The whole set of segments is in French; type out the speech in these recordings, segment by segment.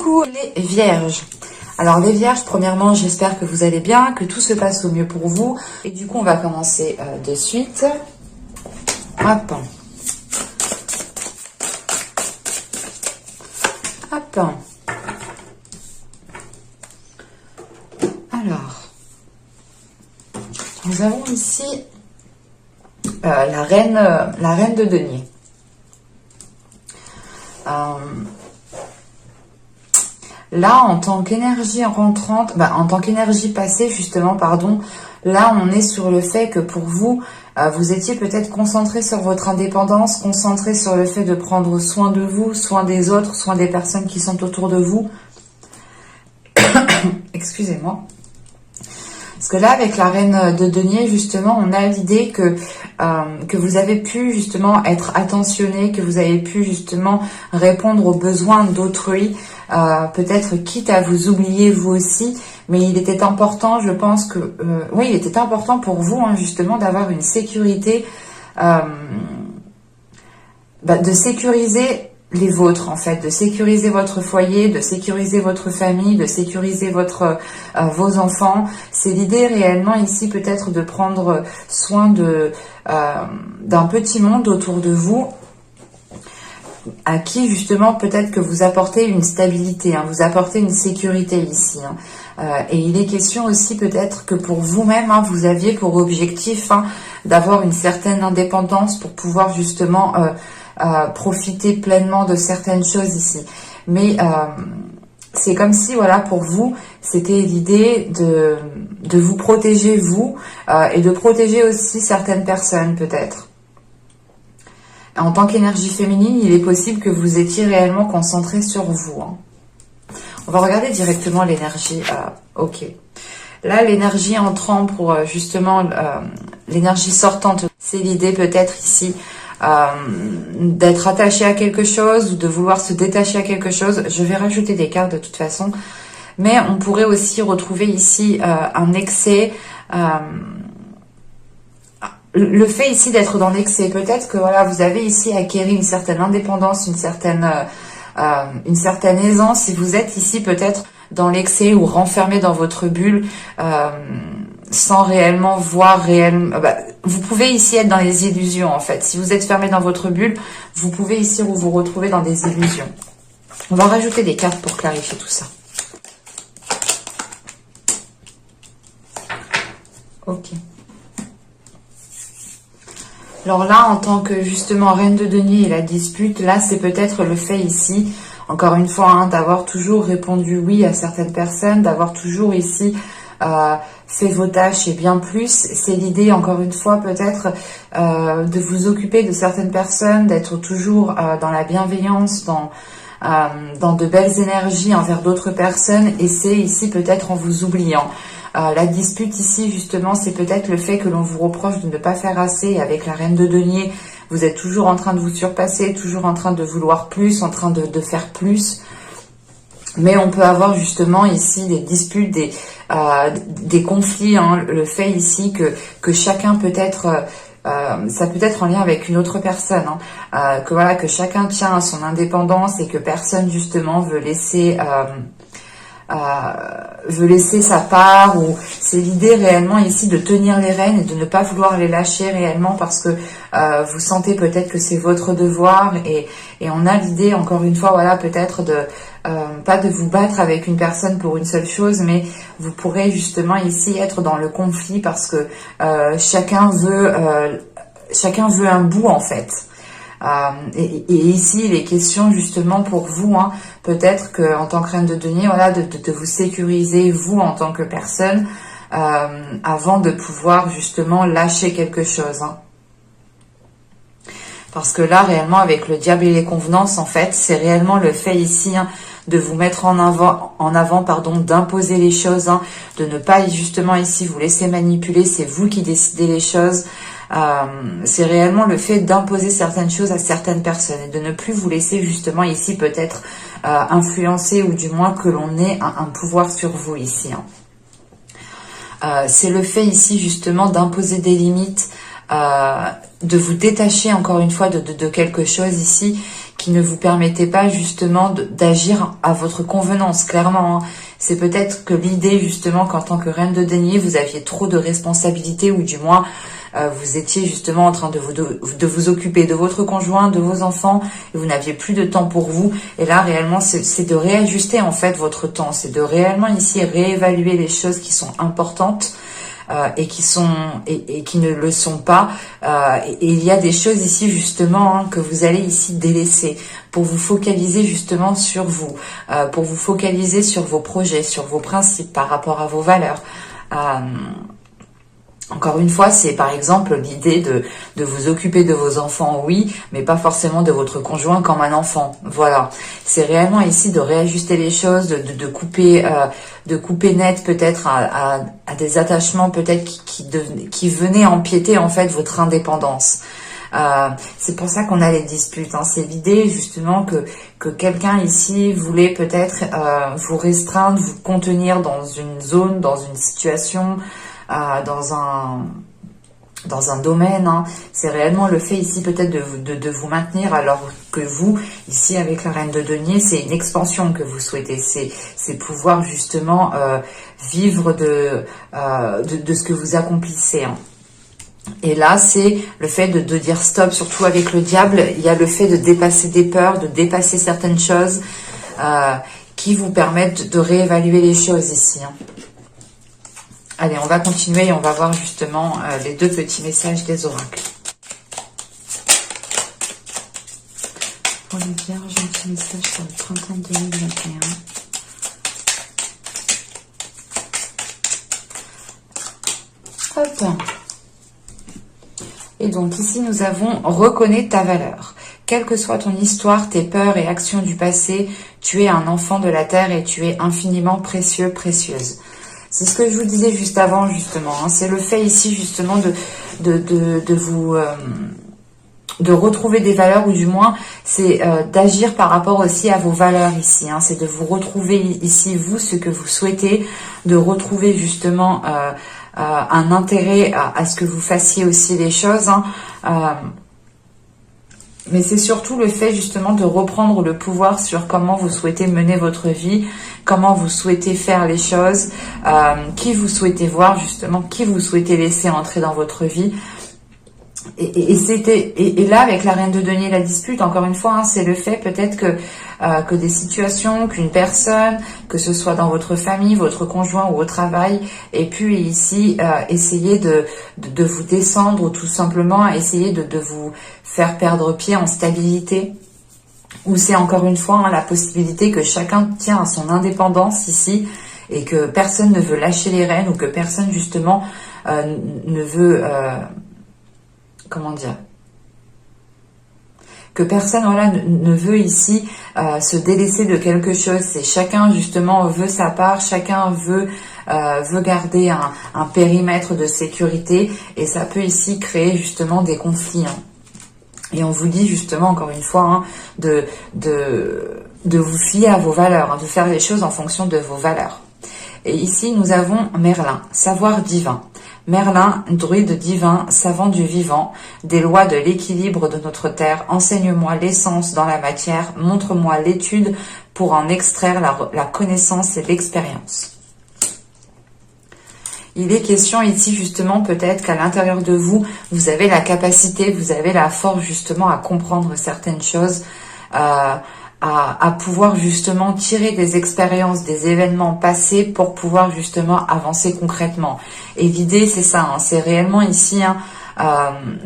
Coucou les vierges. Alors les vierges, premièrement, j'espère que vous allez bien, que tout se passe au mieux pour vous. Et du coup, on va commencer de suite. Hop. Hop. Alors, nous avons ici la reine de denier. Là, en tant qu'énergie rentrante, en tant qu'énergie passée, justement, pardon, là, on est sur le fait que pour vous, vous étiez peut-être concentré sur votre indépendance, concentré sur le fait de prendre soin de vous, soin des autres, soin des personnes qui sont autour de vous. Excusez-moi. Parce que là, avec la reine de denier, justement, on a l'idée que vous avez pu, justement, être attentionné, que vous avez pu, justement, répondre aux besoins d'autrui, peut-être quitte à vous oublier vous aussi, mais il était important, je pense que... oui, il était important pour vous, hein, justement, d'avoir une sécurité, de sécuriser les vôtres, en fait, de sécuriser votre foyer, de sécuriser votre famille, de sécuriser vos enfants. C'est l'idée réellement ici peut-être de prendre soin d'un petit monde autour de vous, à qui justement peut-être que vous apportez une stabilité, hein, vous apportez une sécurité ici. Hein. Et il est question aussi peut-être que pour vous-même, hein, vous aviez pour objectif d'avoir une certaine indépendance pour pouvoir justement... profiter pleinement de certaines choses ici. Mais c'est comme si, voilà, pour vous, c'était l'idée de vous protéger, vous, et de protéger aussi certaines personnes, peut-être. En tant qu'énergie féminine, il est possible que vous étiez réellement concentré sur vous. Hein. On va regarder directement l'énergie. Ok. Là, l'énergie entrant pour, justement, l'énergie sortante, c'est l'idée peut-être ici... d'être attaché à quelque chose ou de vouloir se détacher à quelque chose. Je vais rajouter des cartes de toute façon, mais on pourrait aussi retrouver ici un excès, le fait ici d'être dans l'excès. Peut-être que voilà, vous avez ici acquéri une certaine indépendance, une certaine aisance. Si vous êtes ici peut-être dans l'excès ou renfermé dans votre bulle, sans réellement voir réellement... vous pouvez ici être dans les illusions, en fait. Si vous êtes fermé dans votre bulle, vous pouvez ici vous retrouver dans des illusions. On va rajouter des cartes pour clarifier tout ça. Ok. Alors là, en tant que, justement, reine de denier et la dispute, là, c'est peut-être le fait ici, encore une fois, hein, d'avoir toujours répondu oui à certaines personnes, d'avoir toujours ici... fait vos tâches et bien plus. C'est l'idée, encore une fois, peut-être de vous occuper de certaines personnes, d'être toujours dans la bienveillance, dans de belles énergies envers d'autres personnes, et c'est ici peut-être en vous oubliant. La dispute ici, justement, c'est peut-être le fait que l'on vous reproche de ne pas faire assez. Avec la reine de denier, vous êtes toujours en train de vous surpasser, toujours en train de vouloir plus, en train de faire plus. Mais on peut avoir justement ici des disputes, des conflits, hein, le fait ici que chacun peut être, ça peut être en lien avec une autre personne, hein, que voilà, que chacun tient à son indépendance et que personne justement veut laisser sa part, ou c'est l'idée réellement ici de tenir les rênes et de ne pas vouloir les lâcher réellement parce que vous sentez peut-être que c'est votre devoir, et on a l'idée, encore une fois, voilà, peut-être de pas de vous battre avec une personne pour une seule chose, mais vous pourrez justement ici être dans le conflit parce que chacun veut un bout, en fait. Et ici, il est question justement pour vous, hein, peut-être qu'en tant que reine de denier, voilà, de vous sécuriser, vous, en tant que personne, avant de pouvoir justement lâcher quelque chose. Hein. Parce que là, réellement, avec le diable et les convenances, en fait, c'est réellement le fait ici, hein, de vous mettre en avant, d'imposer les choses, hein, de ne pas justement ici vous laisser manipuler, c'est vous qui décidez les choses. C'est réellement le fait d'imposer certaines choses à certaines personnes et de ne plus vous laisser justement ici peut-être influencer, ou du moins que l'on ait un pouvoir sur vous ici. Hein. C'est le fait ici justement d'imposer des limites, de vous détacher encore une fois de quelque chose ici qui ne vous permettait pas justement d'agir à votre convenance, clairement. Hein. C'est peut-être que l'idée justement qu'en tant que reine de denier, vous aviez trop de responsabilités, ou du moins vous étiez justement en train de vous occuper de votre conjoint, de vos enfants, et vous n'aviez plus de temps pour vous. Et là, réellement, c'est de réajuster en fait votre temps. C'est de réellement ici réévaluer les choses qui sont importantes et qui ne le sont pas. Et il y a des choses ici justement que vous allez ici délaisser pour vous focaliser justement sur vous, pour vous focaliser sur vos projets, sur vos principes par rapport à vos valeurs. Encore une fois, c'est par exemple l'idée de vous occuper de vos enfants, oui, mais pas forcément de votre conjoint comme un enfant. Voilà, c'est réellement ici de réajuster les choses, de couper net peut-être à des attachements peut-être qui venaient empiéter en fait votre indépendance. C'est pour ça qu'on a les disputes. Hein. C'est l'idée justement que quelqu'un ici voulait peut-être vous restreindre, vous contenir dans une zone, dans une situation. Dans un domaine, hein. C'est réellement le fait ici peut-être de vous maintenir, alors que vous, ici avec la reine de denier, c'est une expansion que vous souhaitez, c'est pouvoir justement vivre de ce que vous accomplissez. Hein. Et là, c'est le fait de dire stop, surtout avec le diable, il y a le fait de dépasser des peurs, de dépasser certaines choses qui vous permettent de réévaluer les choses ici. Hein. Allez, on va continuer et on va voir justement les deux petits messages des oracles. Pour les vierges, un petit message sur le printemps 2021. Hop. Et donc ici, nous avons « Reconnais ta valeur ». Quelle que soit ton histoire, tes peurs et actions du passé, tu es un enfant de la terre et tu es infiniment précieux, précieuse. C'est ce que je vous disais juste avant, justement. Hein. C'est le fait ici, justement, de retrouver des valeurs, ou du moins, c'est d'agir par rapport aussi à vos valeurs ici. Hein. C'est de vous retrouver ici, vous, ce que vous souhaitez, de retrouver justement un intérêt à ce que vous fassiez aussi les choses. Hein. Mais c'est surtout le fait justement de reprendre le pouvoir sur comment vous souhaitez mener votre vie, comment vous souhaitez faire les choses, qui vous souhaitez voir justement, qui vous souhaitez laisser entrer dans votre vie. Et là, avec la reine de denier, la dispute, encore une fois, hein, c'est le fait peut-être que des situations, qu'une personne, que ce soit dans votre famille, votre conjoint ou au travail, et puis ici, essayer de vous descendre, ou tout simplement essayer de vous faire perdre pied en stabilité, ou c'est encore une fois hein, la possibilité que chacun tient à son indépendance ici, et que personne ne veut lâcher les rênes, ou que personne justement ne veut... comment dire, que personne voilà, ne veut ici se délaisser de quelque chose. C'est chacun justement veut sa part, chacun veut garder un périmètre de sécurité, et ça peut ici créer justement des conflits. Hein. Et on vous dit justement encore une fois hein, de vous fier à vos valeurs, hein, de faire les choses en fonction de vos valeurs. Et ici nous avons Merlin, savoir divin. Merlin, druide divin, savant du vivant, des lois de l'équilibre de notre terre, enseigne-moi l'essence dans la matière, montre-moi l'étude pour en extraire la connaissance et l'expérience. Il est question ici justement peut-être qu'à l'intérieur de vous, vous avez la capacité, vous avez la force justement à comprendre certaines choses, à pouvoir justement tirer des expériences, des événements passés pour pouvoir justement avancer concrètement. Et l'idée c'est ça, hein, c'est réellement ici hein,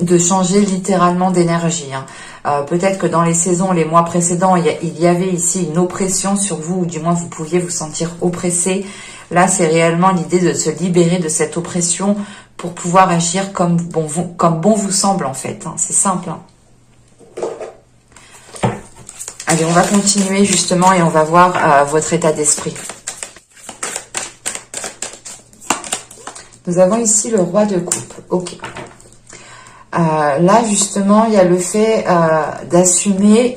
de changer littéralement d'énergie. Hein. Peut-être que dans les saisons, les mois précédents, il y avait ici une oppression sur vous, ou du moins vous pouviez vous sentir oppressé. Là c'est réellement l'idée de se libérer de cette oppression pour pouvoir agir comme bon vous semble en fait. Hein. C'est simple. Hein. Allez, on va continuer justement et on va voir votre état d'esprit. Nous avons ici le roi de coupe. Ok. Là, justement, il y a le fait d'assumer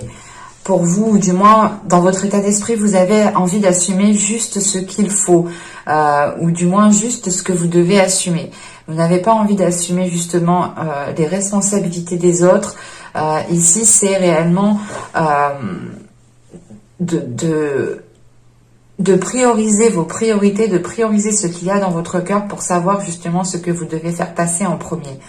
pour vous, ou du moins dans votre état d'esprit, vous avez envie d'assumer juste ce qu'il faut, ou du moins juste ce que vous devez assumer. Vous n'avez pas envie d'assumer justement les responsabilités des autres, Ici, c'est réellement de prioriser vos priorités, de prioriser ce qu'il y a dans votre cœur pour savoir justement ce que vous devez faire passer en premier.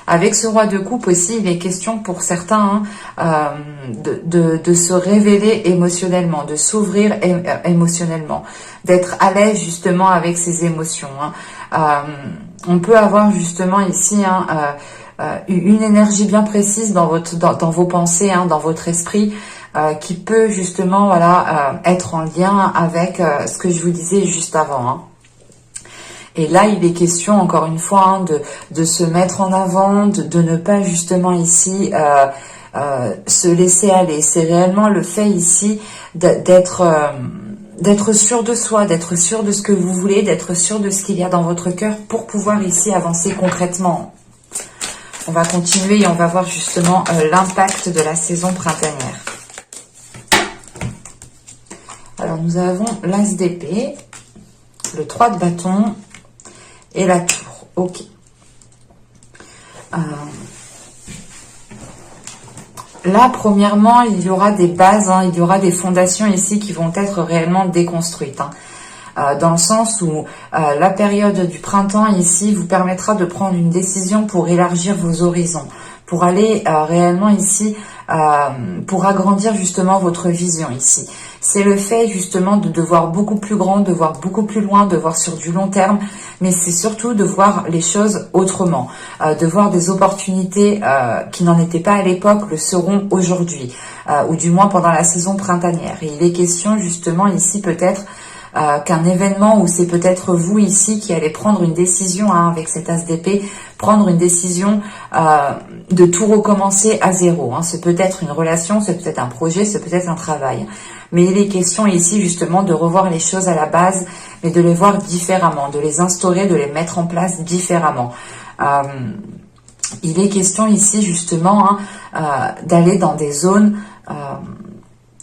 Avec ce roi de coupe aussi, il est question pour certains de se révéler émotionnellement, de s'ouvrir émotionnellement, d'être à l'aise justement avec ses émotions. On peut avoir justement ici une énergie bien précise dans vos pensées, dans votre esprit, qui peut justement être en lien avec ce que je vous disais juste avant. Et là, il est question, encore une fois, de se mettre en avant, de ne pas justement ici se laisser aller. C'est réellement le fait ici d'être sûr de soi, d'être sûr de ce que vous voulez, d'être sûr de ce qu'il y a dans votre cœur pour pouvoir ici avancer concrètement. On va continuer et on va voir justement l'impact de la saison printanière. Alors, nous avons l'As d'épée, le 3 de bâton et la tour. Ok. Là, premièrement, il y aura des bases, il y aura des fondations ici qui vont être réellement déconstruites. Dans le sens où la période du printemps ici vous permettra de prendre une décision pour élargir vos horizons, pour aller réellement ici, pour agrandir justement votre vision ici. C'est le fait justement de voir beaucoup plus grand, de voir beaucoup plus loin, de voir sur du long terme, mais c'est surtout de voir les choses autrement, de voir des opportunités qui n'en étaient pas à l'époque, le seront aujourd'hui, ou du moins pendant la saison printanière. Et il est question justement ici peut-être qu'un événement où c'est peut-être vous ici qui allez prendre une décision avec cet As d'épée, prendre une décision de tout recommencer à zéro. C'est peut-être une relation, c'est peut-être un projet, c'est peut-être un travail. Mais il est question ici justement de revoir les choses à la base, mais de les voir différemment, de les instaurer, de les mettre en place différemment. Il est question ici justement d'aller dans des zones...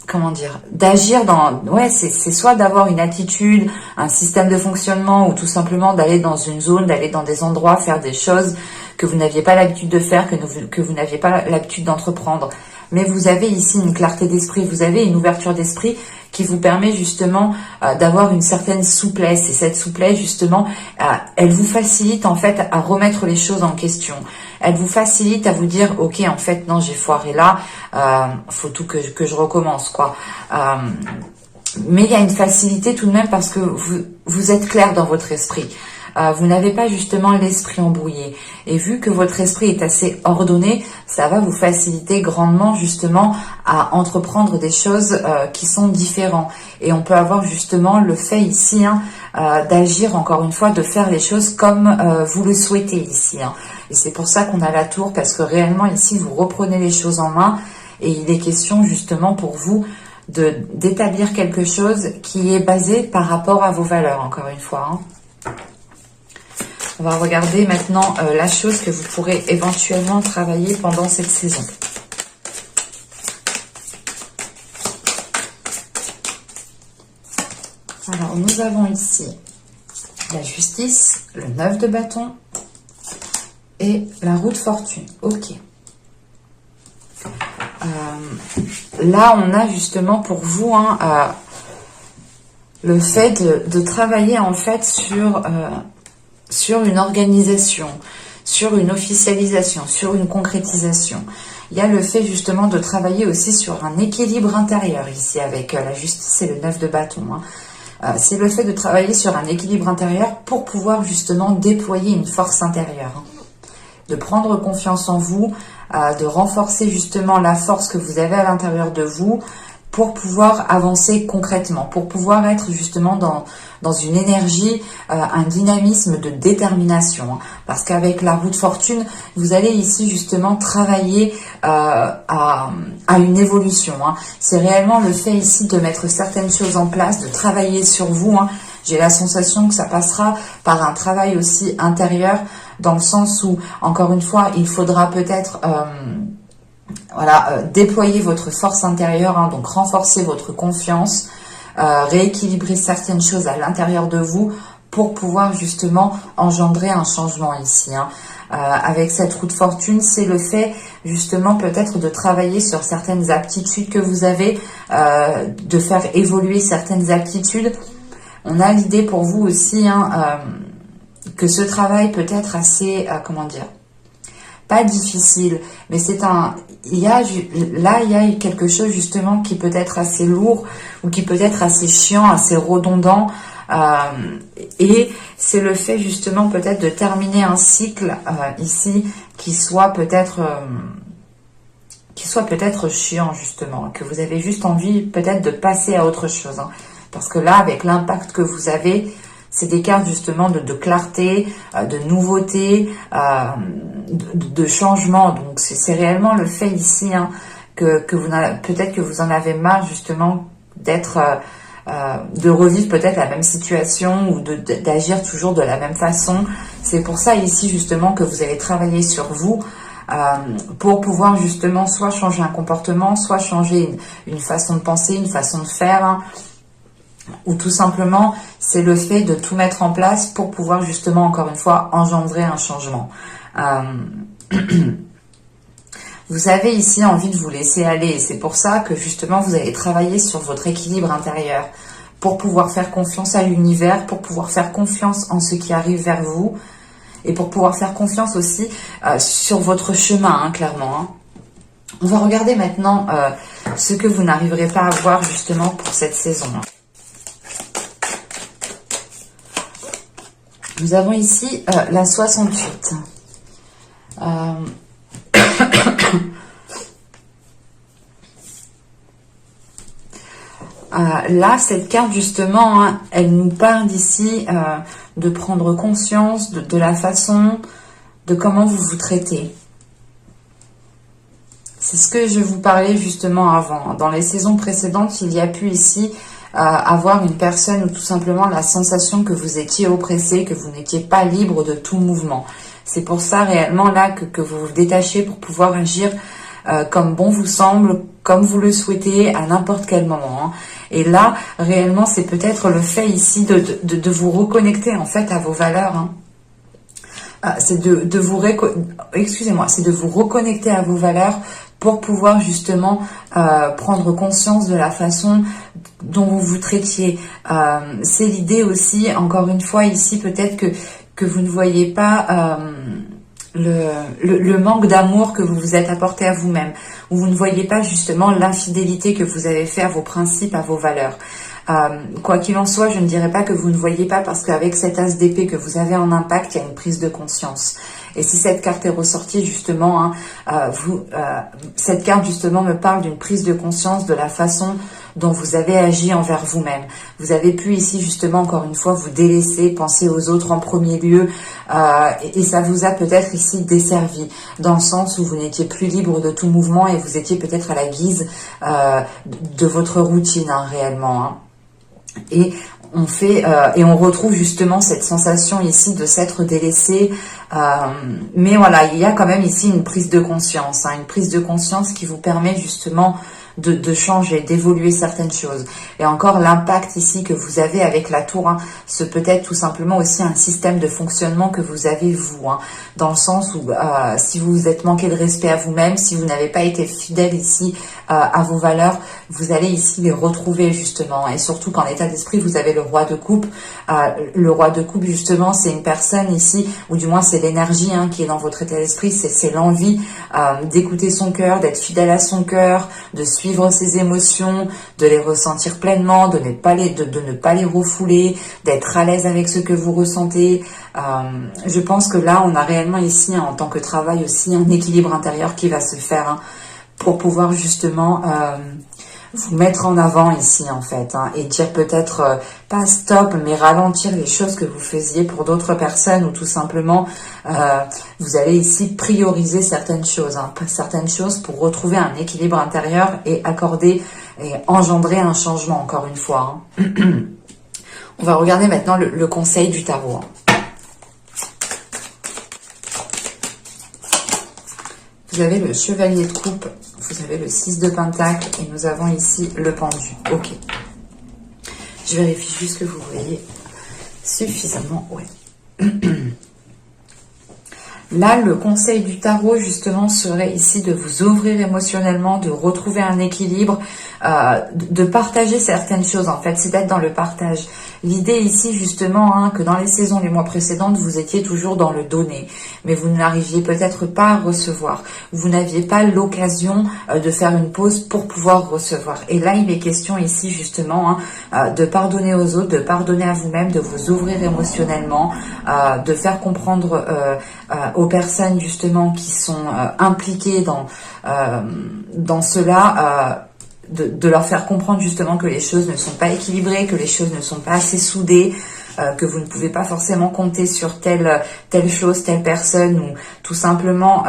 comment dire, d'agir dans... Ouais, c'est soit d'avoir une attitude, un système de fonctionnement, ou tout simplement d'aller dans une zone, d'aller dans des endroits, faire des choses que vous n'aviez pas l'habitude de faire, que vous n'aviez pas l'habitude d'entreprendre. Mais vous avez ici une clarté d'esprit, vous avez une ouverture d'esprit qui vous permet justement d'avoir une certaine souplesse. Et cette souplesse, justement, elle vous facilite en fait à remettre les choses en question. Elle vous facilite à vous dire, ok, en fait, non, j'ai foiré là, faut tout que je recommence, quoi. Mais il y a une facilité tout de même parce que vous êtes clair dans votre esprit. Vous n'avez pas justement l'esprit embrouillé. Et vu que votre esprit est assez ordonné, ça va vous faciliter grandement justement à entreprendre des choses qui sont différentes. Et on peut avoir justement le fait ici d'agir, encore une fois, de faire les choses comme vous le souhaitez ici. Et c'est pour ça qu'on a la tour, parce que réellement ici, vous reprenez les choses en main. Et il est question justement pour vous d'établir quelque chose qui est basé par rapport à vos valeurs, encore une fois. On va regarder maintenant la chose que vous pourrez éventuellement travailler pendant cette saison. Alors, nous avons ici la justice, le 9 de bâton et la roue de fortune. Ok. Là, on a justement pour vous le fait de travailler en fait sur une organisation, sur une officialisation, sur une concrétisation. Il y a le fait justement de travailler aussi sur un équilibre intérieur ici avec la justice et le 9 de bâton. C'est le fait de travailler sur un équilibre intérieur pour pouvoir justement déployer une force intérieure. De prendre confiance en vous, de renforcer justement la force que vous avez à l'intérieur de vous pour pouvoir avancer concrètement, pour pouvoir être justement dans une énergie, un dynamisme de détermination. Parce qu'avec la roue de fortune, vous allez ici justement travailler à une évolution. C'est réellement le fait ici de mettre certaines choses en place, de travailler sur vous. J'ai la sensation que ça passera par un travail aussi intérieur, dans le sens où, encore une fois, il faudra peut-être... déployer votre force intérieure, donc renforcer votre confiance, rééquilibrer certaines choses à l'intérieur de vous pour pouvoir justement engendrer un changement ici. Avec cette roue de fortune, c'est le fait justement peut-être de travailler sur certaines aptitudes que vous avez, de faire évoluer certaines aptitudes. On a l'idée pour vous aussi que ce travail peut être assez, comment dire, pas difficile, mais c'est il y a quelque chose justement qui peut être assez lourd ou qui peut être assez chiant, assez redondant. Et c'est le fait justement peut-être de terminer un cycle ici qui soit peut-être chiant justement, que vous avez juste envie peut-être de passer à autre chose. Parce que là, avec l'impact que vous avez, c'est des cartes justement de clarté, de nouveauté, de changement. Donc c'est réellement le fait ici que vous peut-être que vous en avez marre justement d'être de revivre peut-être la même situation ou d'agir toujours de la même façon. C'est pour ça ici justement que vous allez travailler sur vous pour pouvoir justement soit changer un comportement, soit changer une façon de penser, une façon de faire, ou tout simplement c'est le fait de tout mettre en place pour pouvoir justement encore une fois engendrer un changement. Vous avez ici envie de vous laisser aller et c'est pour ça que justement vous allez travailler sur votre équilibre intérieur pour pouvoir faire confiance à l'univers, pour pouvoir faire confiance en ce qui arrive vers vous et pour pouvoir faire confiance aussi sur votre chemin, clairement. On va regarder maintenant ce que vous n'arriverez pas à voir justement pour cette saison. Nous avons ici la 68. Là, cette carte, justement, elle nous parle d'ici de prendre conscience de la façon de comment vous vous traitez. C'est ce que je vous parlais justement avant. Dans les saisons précédentes, il y a pu ici avoir une personne ou tout simplement la sensation que vous étiez oppressé, que vous n'étiez pas libre de tout mouvement. C'est pour ça réellement là que vous vous détachez pour pouvoir agir comme bon vous semble, comme vous le souhaitez à n'importe quel moment. Et là, réellement, c'est peut-être le fait ici de vous reconnecter en fait à vos valeurs. C'est de vous reconnecter à vos valeurs pour pouvoir justement prendre conscience de la façon dont vous vous traitiez. C'est l'idée aussi, encore une fois, ici, peut-être que vous ne voyez pas le manque d'amour que vous vous êtes apporté à vous-même, ou vous ne voyez pas justement l'infidélité que vous avez fait à vos principes, à vos valeurs. Quoi qu'il en soit, je ne dirais pas que vous ne voyez pas, parce qu'avec cet as d'épée que vous avez en impact, il y a une prise de conscience. Et si cette carte est ressortie justement, cette carte justement me parle d'une prise de conscience de la façon dont vous avez agi envers vous-même. Vous avez pu ici justement encore une fois vous délaisser, penser aux autres en premier lieu, et ça vous a peut-être ici desservi, dans le sens où vous n'étiez plus libre de tout mouvement et vous étiez peut-être à la guise de votre routine réellement. Et on retrouve justement cette sensation ici de s'être délaissé, mais voilà, il y a quand même ici une prise de conscience, une prise de conscience qui vous permet justement de changer, d'évoluer certaines choses. Et encore l'impact ici que vous avez avec la tour, ce peut être tout simplement aussi un système de fonctionnement que vous avez vous, dans le sens où si vous vous êtes manqué de respect à vous-même, si vous n'avez pas été fidèle ici à vos valeurs, vous allez ici les retrouver justement. Et surtout qu'en état d'esprit, vous avez le roi de coupe. Le roi de coupe justement, c'est une personne ici, ou du moins c'est l'énergie qui est dans votre état d'esprit, c'est l'envie d'écouter son cœur, d'être fidèle à son cœur, de suivre ses émotions, de les ressentir pleinement, de ne pas les refouler, d'être à l'aise avec ce que vous ressentez. Je pense que là, on a réellement ici, en tant que travail aussi, un équilibre intérieur qui va se faire pour pouvoir justement vous mettre en avant ici en fait, et dire peut-être pas stop, mais ralentir les choses que vous faisiez pour d'autres personnes, ou tout simplement vous allez ici prioriser certaines choses pour retrouver un équilibre intérieur et accorder et engendrer un changement encore une fois. On va regarder maintenant le conseil du tarot. Vous avez le chevalier de coupe, vous avez le 6 de pentacle et nous avons ici le pendu. Ok. Je vérifie juste que vous voyez Suffisamment, ouais. Là, le conseil du tarot, justement, serait ici de vous ouvrir émotionnellement, de retrouver un équilibre, de partager certaines choses, en fait. C'est d'être dans le partage. L'idée ici, justement, hein, que dans les saisons, les mois précédentes, vous étiez toujours dans le donner. Mais vous n'arriviez peut-être pas à recevoir. Vous n'aviez pas l'occasion de faire une pause pour pouvoir recevoir. Et là, il est question ici, justement, hein, de pardonner aux autres, de pardonner à vous-même, de vous ouvrir émotionnellement, de faire comprendre aux personnes justement qui sont impliquées dans cela, de leur faire comprendre justement que les choses ne sont pas équilibrées, que les choses ne sont pas assez soudées, que vous ne pouvez pas forcément compter sur telle chose, telle personne, ou tout simplement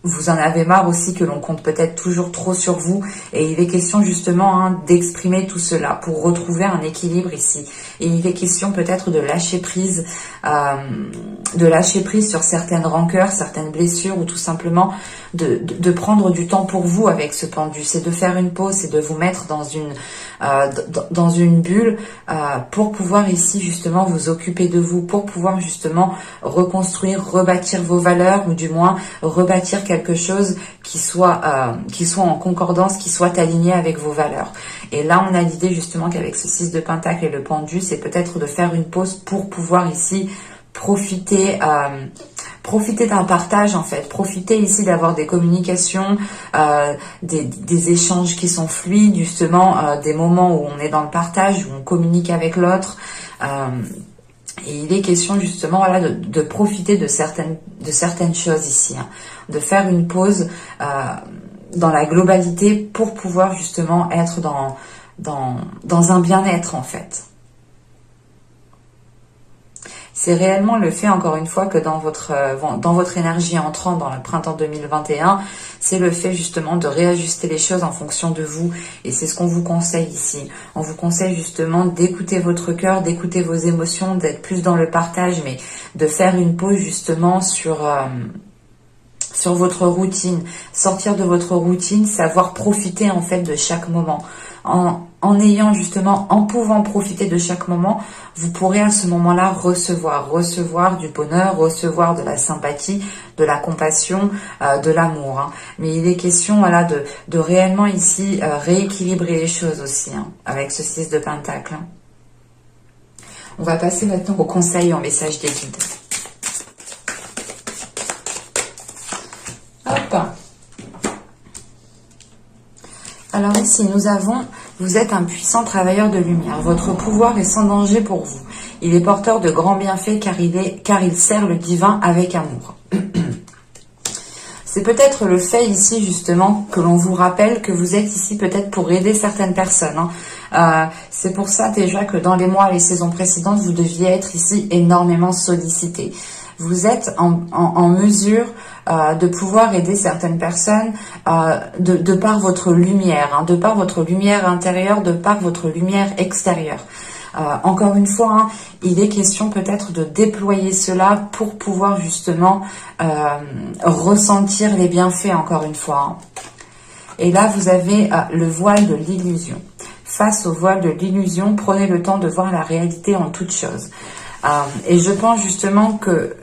vous en avez marre aussi que l'on compte peut-être toujours trop sur vous, et il est question justement hein, d'exprimer tout cela pour retrouver un équilibre ici. Et il est question peut-être de lâcher prise sur certaines rancœurs, certaines blessures, ou tout simplement de prendre du temps pour vous avec ce pendu. C'est de faire une pause, c'est de vous mettre dans une bulle pour pouvoir ici justement vous occuper de vous, pour pouvoir justement reconstruire, rebâtir vos valeurs, ou du moins rebâtir quelque chose qui soit en concordance, qui soit aligné avec vos valeurs. Et là, on a l'idée justement qu'avec ce 6 de Pentacle et le pendu, c'est peut-être de faire une pause pour pouvoir ici profiter d'un partage en fait, profiter ici d'avoir des communications, des échanges qui sont fluides, justement des moments où on est dans le partage, où on communique avec l'autre. Et il est question justement voilà, de profiter de certaines choses ici, hein, de faire une pause dans la globalité pour pouvoir justement être dans un bien-être en fait. C'est réellement le fait, encore une fois, que dans votre énergie entrant dans le printemps 2021, c'est le fait justement de réajuster les choses en fonction de vous. Et c'est ce qu'on vous conseille ici. On vous conseille justement d'écouter votre cœur, d'écouter vos émotions, d'être plus dans le partage, mais de faire une pause justement sur votre routine. Sortir de votre routine, savoir profiter en fait de chaque moment. En pouvant profiter de chaque moment, vous pourrez à ce moment-là recevoir du bonheur, recevoir de la sympathie, de la compassion, de l'amour. Hein. Mais il est question voilà, de réellement ici rééquilibrer les choses aussi, hein, avec ce 6 de Pentacle. Hein. On va passer maintenant au conseil en message des guides. Hop. Alors ici, nous avons, vous êtes un puissant travailleur de lumière. Votre pouvoir est sans danger pour vous. Il est porteur de grands bienfaits car il sert le divin avec amour. C'est peut-être le fait ici justement que l'on vous rappelle que vous êtes ici peut-être pour aider certaines personnes. Hein. C'est pour ça déjà que dans les mois et les saisons précédentes, vous deviez être ici énormément sollicité. Vous êtes en mesure de pouvoir aider certaines personnes de par votre lumière, hein, de par votre lumière intérieure, de par votre lumière extérieure. Encore une fois, hein, il est question peut-être de déployer cela pour pouvoir justement ressentir les bienfaits, encore une fois. Hein. Et là, vous avez le voile de l'illusion. Face au voile de l'illusion, prenez le temps de voir la réalité en toute chose. Et je pense justement que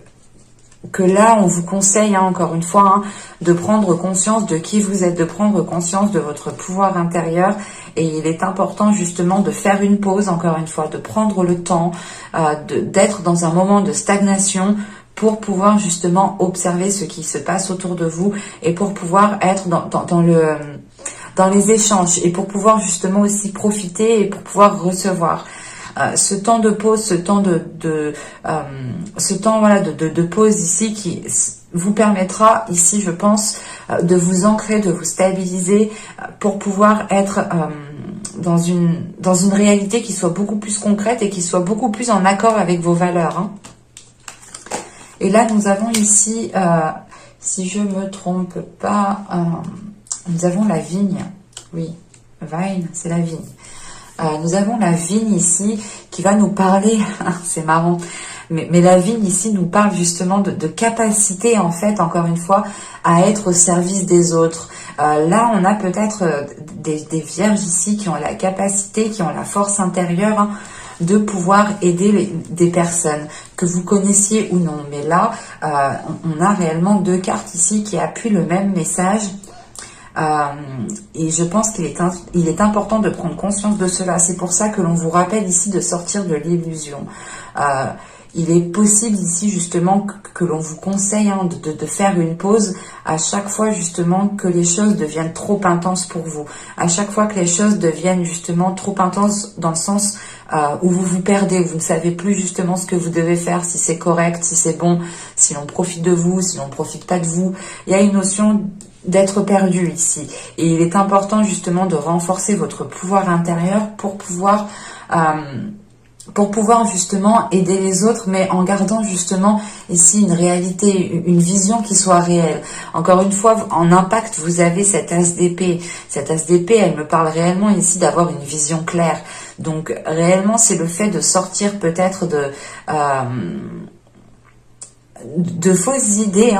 là, on vous conseille, hein, encore une fois, hein, de prendre conscience de qui vous êtes, de prendre conscience de votre pouvoir intérieur. Et il est important justement de faire une pause, encore une fois, de prendre le temps, d'être dans un moment de stagnation pour pouvoir justement observer ce qui se passe autour de vous et pour pouvoir être dans les échanges et pour pouvoir justement aussi profiter et pour pouvoir recevoir. Ce temps de pause, ce temps de pause ici qui vous permettra ici, je pense, de vous ancrer, de vous stabiliser pour pouvoir être dans une réalité qui soit beaucoup plus concrète et qui soit beaucoup plus en accord avec vos valeurs. Hein. Et là, nous avons ici, si je me trompe pas, nous avons la vigne. Oui, vine, c'est la vigne. Nous avons la vigne ici qui va nous parler, c'est marrant, mais la vigne ici nous parle justement de capacité en fait, encore une fois, à être au service des autres. Là, on a peut-être des vierges ici qui ont la capacité, qui ont la force intérieure, hein, de pouvoir aider des personnes, que vous connaissiez ou non. Mais là, on a réellement 2 cartes ici qui appuient le même message. Et je pense qu'il est important de prendre conscience de cela. C'est pour ça que l'on vous rappelle ici de sortir de l'illusion. Il est possible ici justement que l'on vous conseille de faire une pause à chaque fois justement que les choses deviennent trop intenses pour vous. À chaque fois que les choses deviennent justement trop intenses dans le sens où vous vous perdez, où vous ne savez plus justement ce que vous devez faire, si c'est correct, si c'est bon, si l'on profite de vous, si l'on ne profite pas de vous. Il y a une notion d'être perdu ici. Et il est important justement de renforcer votre pouvoir intérieur pour pouvoir justement aider les autres, mais en gardant justement ici une réalité, une vision qui soit réelle. Encore une fois, en impact, vous avez cette as d'épée. Cette as d'épée, elle me parle réellement ici d'avoir une vision claire. Donc réellement, c'est le fait de sortir peut-être de fausses idées,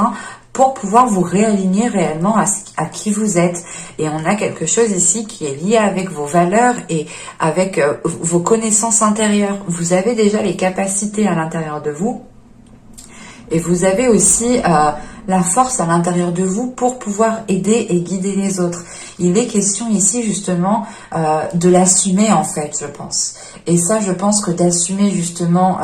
pour pouvoir vous réaligner réellement à qui vous êtes. Et on a quelque chose ici qui est lié avec vos valeurs et avec vos connaissances intérieures. Vous avez déjà les capacités à l'intérieur de vous et vous avez aussi la force à l'intérieur de vous pour pouvoir aider et guider les autres. Il est question ici justement de l'assumer en fait, je pense. Et ça, je pense que d'assumer justement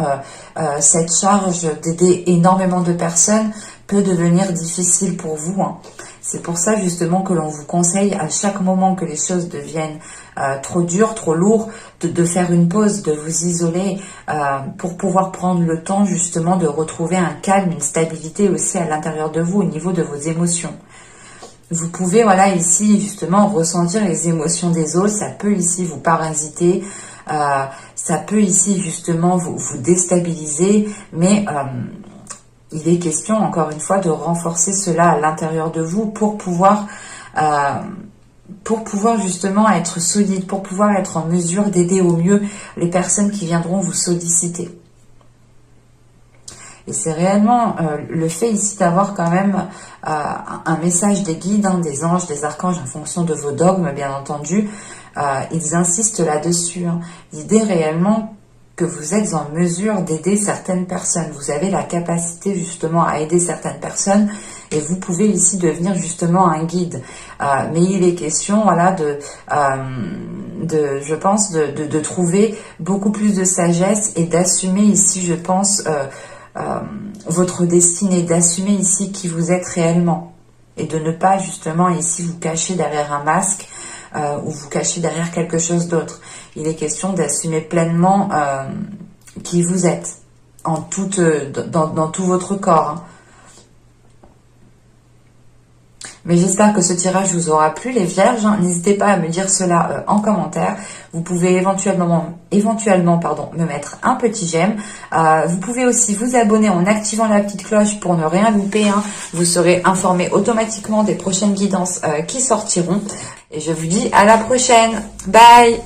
cette charge d'aider énormément de personnes peut devenir difficile pour vous. C'est pour ça justement que l'on vous conseille à chaque moment que les choses deviennent trop dures, trop lourdes, de faire une pause, de vous isoler pour pouvoir prendre le temps justement de retrouver un calme, une stabilité aussi à l'intérieur de vous au niveau de vos émotions. Vous pouvez, voilà, ici justement ressentir les émotions des autres, ça peut ici vous parasiter, ça peut ici justement vous déstabiliser, mais il est question, encore une fois, de renforcer cela à l'intérieur de vous pour pouvoir justement être solide, pour pouvoir être en mesure d'aider au mieux les personnes qui viendront vous solliciter. Et c'est réellement le fait ici d'avoir quand même un message des guides, des anges, des archanges, en fonction de vos dogmes, bien entendu. Ils insistent là-dessus. L'idée réellement que vous êtes en mesure d'aider certaines personnes. Vous avez la capacité justement à aider certaines personnes et vous pouvez ici devenir justement un guide. Mais il est question, voilà, je pense, de trouver beaucoup plus de sagesse et d'assumer ici, je pense, votre destinée, d'assumer ici qui vous êtes réellement et de ne pas justement ici vous cacher derrière un masque ou vous cacher derrière quelque chose d'autre. Il est question d'assumer pleinement qui vous êtes dans tout votre corps. Mais j'espère que ce tirage vous aura plu, les vierges. N'hésitez pas à me dire cela en commentaire. Vous pouvez éventuellement me mettre un petit j'aime. Vous pouvez aussi vous abonner en activant la petite cloche pour ne rien louper. Vous serez informé automatiquement des prochaines guidances qui sortiront. Et je vous dis à la prochaine. Bye!